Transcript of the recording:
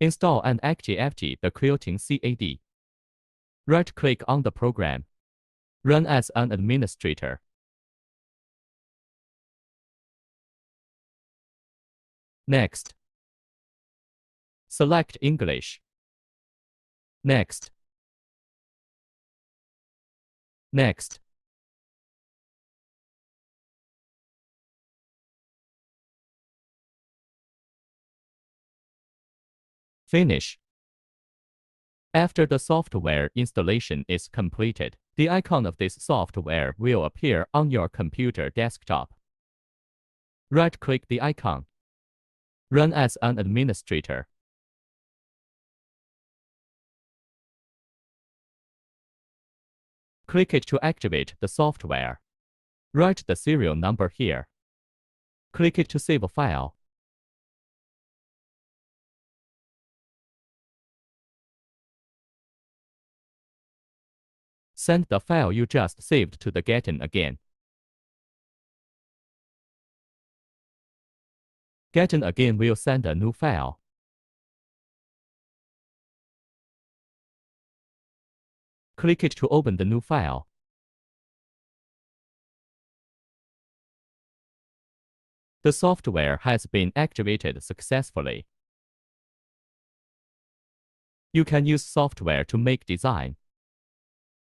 Install and activate the Quilting CAD. Right-click on the program. Run as an administrator. Next. Select English. Next. Next. Finish. After the software installation is completed, the icon of this software will appear on your computer desktop. Right-click the icon. Run as an administrator. Click it to activate the software. Write the serial number here. Click it to save a file. Send the file you just saved to the GetonAgain. GetonAgain will send a new file. Click it to open the new file. The software has been activated successfully. You can use software to make design,